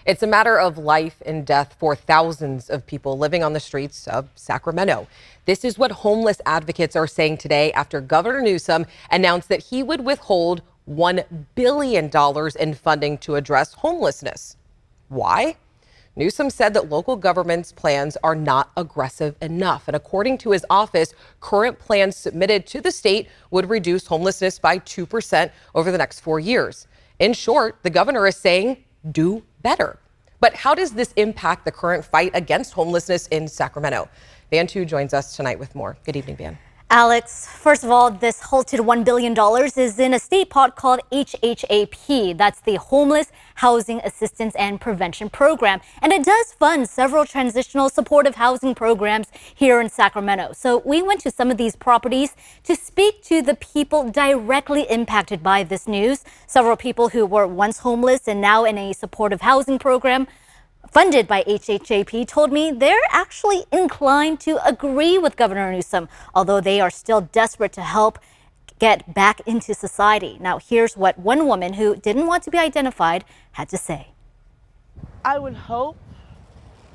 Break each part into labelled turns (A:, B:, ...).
A: It's a matter of life and death for thousands of people living on the streets of Sacramento. This is what homeless advocates are saying today after Governor Newsom announced that he would withhold $1 billion in funding to address homelessness. Why? Newsom said that local government's plans are not aggressive enough. And according to his office, current plans submitted to the state would reduce homelessness by 2% over the next 4 years. In short, the governor is saying, do better. But how does this impact the current fight against homelessness in Sacramento? Van Tu joins us tonight with more. Good evening, Van.
B: Alex, first of all, this halted $1 billion is in a state pot called HHAP. That's the Homeless Housing Assistance and Prevention Program. And it does fund several transitional supportive housing programs here in Sacramento. So we went to some of these properties to speak to the people directly impacted by this news. Several people who were once homeless and now in a supportive housing program funded by HHAP told me they're actually inclined to agree with Governor Newsom, although they are still desperate to help get back into society. Now, here's what one woman who didn't want to be identified had to say.
C: I would hope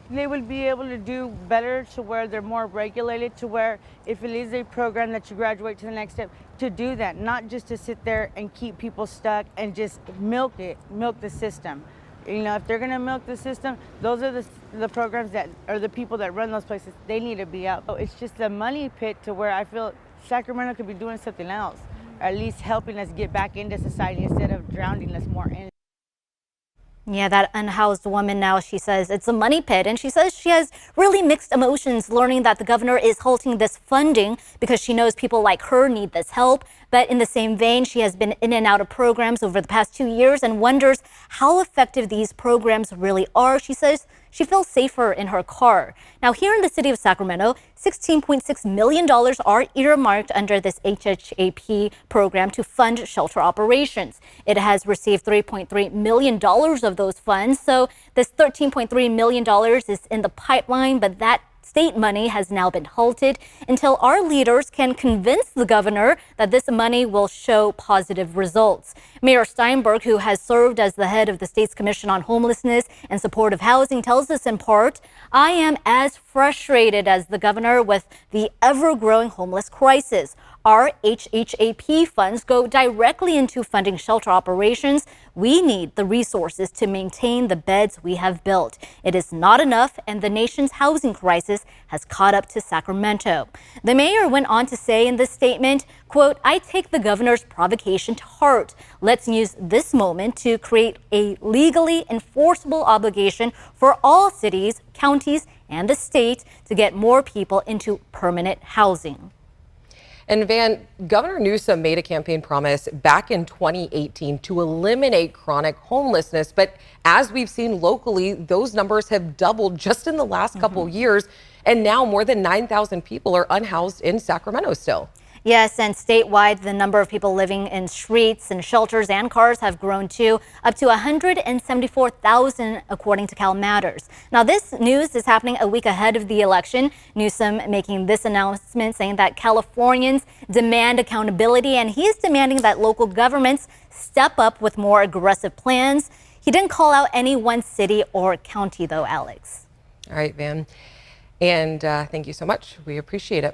C: they would be able to do better to where they're more regulated, to where if it is a program that you graduate to the next step, to do that, not just to sit there and keep people stuck and just milk the system. You know, if they're going to milk the system, those are the programs that are the people that run those places. They need to be out. So it's just a money pit to where I feel Sacramento could be doing something else, or at least helping us get back into society instead of drowning us more in.
B: Yeah, that unhoused woman now, she says it's a money pit, and she says she has really mixed emotions learning that the governor is halting this funding because she knows people like her need this help. But in the same vein, she has been in and out of programs over the past 2 years and wonders how effective these programs really are. She says she feels safer in her car. Now, here in the city of Sacramento, $16.6 million are earmarked under this HHAP program to fund shelter operations. It has received $3.3 million of those funds. So this $13.3 million is in the pipeline, but that state money has now been halted until our leaders can convince the governor that this money will show positive results. Mayor Steinberg, who has served as the head of the state's Commission on Homelessness and Supportive Housing, tells us in part, "I am as frustrated as the governor with the ever-growing homeless crisis. Our HHAP funds go directly into funding shelter operations. We need the resources to maintain the beds we have built. It is not enough, and the nation's housing crisis has caught up to Sacramento." The mayor went on to say in this statement, quote, "I take the governor's provocation to heart. Let's use this moment to create a legally enforceable obligation for all cities, counties, and the state to get more people into permanent housing."
A: And Van, Governor Newsom made a campaign promise back in 2018 to eliminate chronic homelessness. But as we've seen locally, those numbers have doubled just in the last couple years. And now more than 9,000 people are unhoused in Sacramento still.
B: Yes, and statewide, the number of people living in streets and shelters and cars have grown too, up to 174,000, according to Cal Matters. Now, this news is happening a week ahead of the election. Newsom making this announcement saying that Californians demand accountability, and he's demanding that local governments step up with more aggressive plans. He didn't call out any one city or county, though, Alex.
A: All right, Van. And thank you so much. We appreciate it.